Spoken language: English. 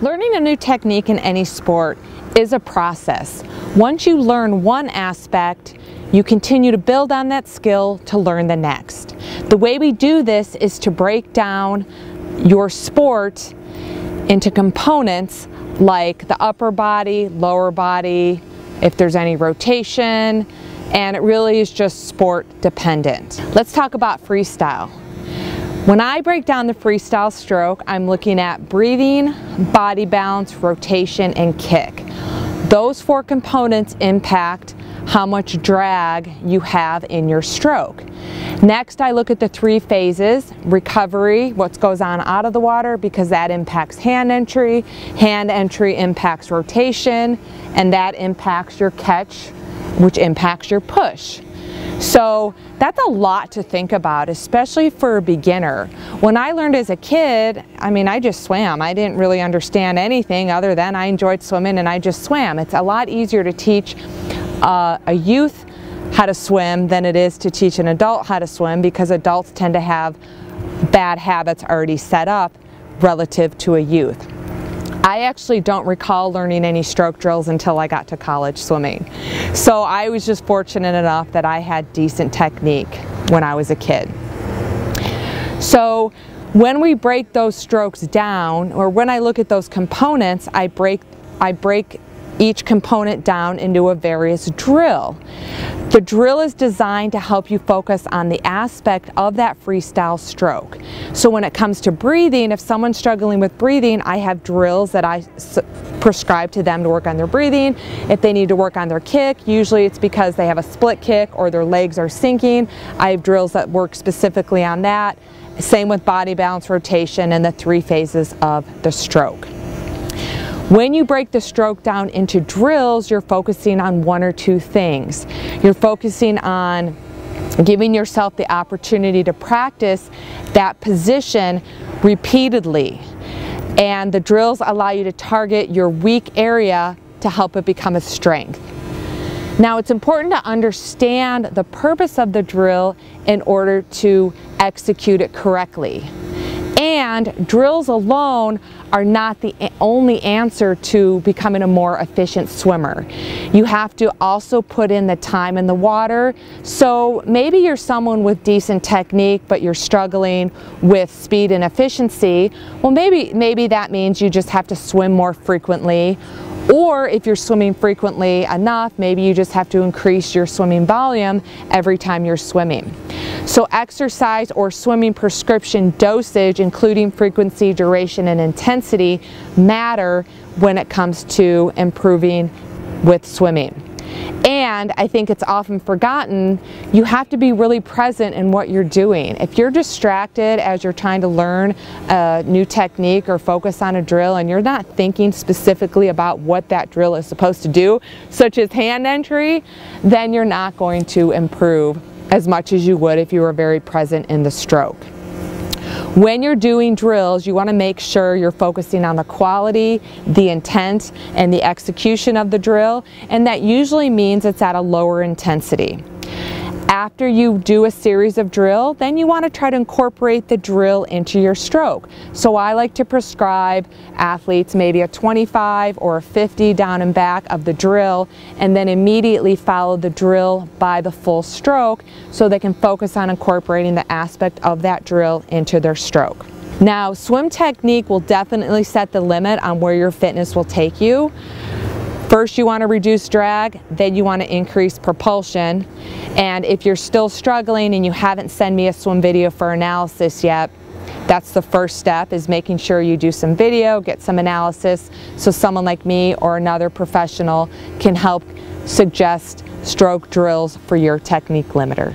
Learning a new technique in any sport is a process. Once you learn one aspect, you continue to build on that skill to learn the next. The way we do this is to break down your sport into components like the upper body, lower body, if there's any rotation, and it really is just sport dependent. Let's talk about freestyle. When I break down the freestyle stroke, I'm looking at breathing, body balance, rotation, and kick. Those four components impact how much drag you have in your stroke. Next, I look at the three phases: recovery, what goes on out of the water, because that impacts hand entry impacts rotation, and that impacts your catch, which impacts your push. So that's a lot to think about, especially for a beginner. When I learned as a kid, I just swam. I didn't really understand anything other than I enjoyed swimming and I just swam. It's a lot easier to teach a youth how to swim than it is to teach an adult how to swim, because adults tend to have bad habits already set up relative to a youth. I actually don't recall learning any stroke drills until I got to college swimming. So I was just fortunate enough that I had decent technique when I was a kid. So when we break those strokes down, or when I look at those components, I break each component down into a various drill. The drill is designed to help you focus on the aspect of that freestyle stroke. So when it comes to breathing, if someone's struggling with breathing, I have drills that I prescribe to them to work on their breathing. If they need to work on their kick, usually it's because they have a split kick or their legs are sinking. I have drills that work specifically on that. Same with body balance, rotation, and the three phases of the stroke. When you break the stroke down into drills, you're focusing on one or two things. You're focusing on giving yourself the opportunity to practice that position repeatedly. And the drills allow you to target your weak area to help it become a strength. Now, it's important to understand the purpose of the drill in order to execute it correctly. And drills alone are not the only answer to becoming a more efficient swimmer. You have to also put in the time in the water. So maybe you're someone with decent technique, but you're struggling with speed and efficiency. Well, maybe that means you just have to swim more frequently. Or if you're swimming frequently enough, maybe you just have to increase your swimming volume every time you're swimming. So exercise or swimming prescription dosage, including frequency, duration, and intensity, matter when it comes to improving with swimming. And I think it's often forgotten, you have to be really present in what you're doing. If you're distracted as you're trying to learn a new technique or focus on a drill, and you're not thinking specifically about what that drill is supposed to do, such as hand entry, then you're not going to improve as much as you would if you were very present in the stroke. When you're doing drills, you want to make sure you're focusing on the quality, the intent, and the execution of the drill, and that usually means it's at a lower intensity. After you do a series of drill, then you want to try to incorporate the drill into your stroke. So I like to prescribe athletes maybe a 25 or a 50 down and back of the drill, and then immediately follow the drill by the full stroke so they can focus on incorporating the aspect of that drill into their stroke. Now, swim technique will definitely set the limit on where your fitness will take you. First, you want to reduce drag, then you want to increase propulsion. And if you're still struggling and you haven't sent me a swim video for analysis yet, that's the first step, is making sure you do some video, get some analysis, so someone like me or another professional can help suggest stroke drills for your technique limiter.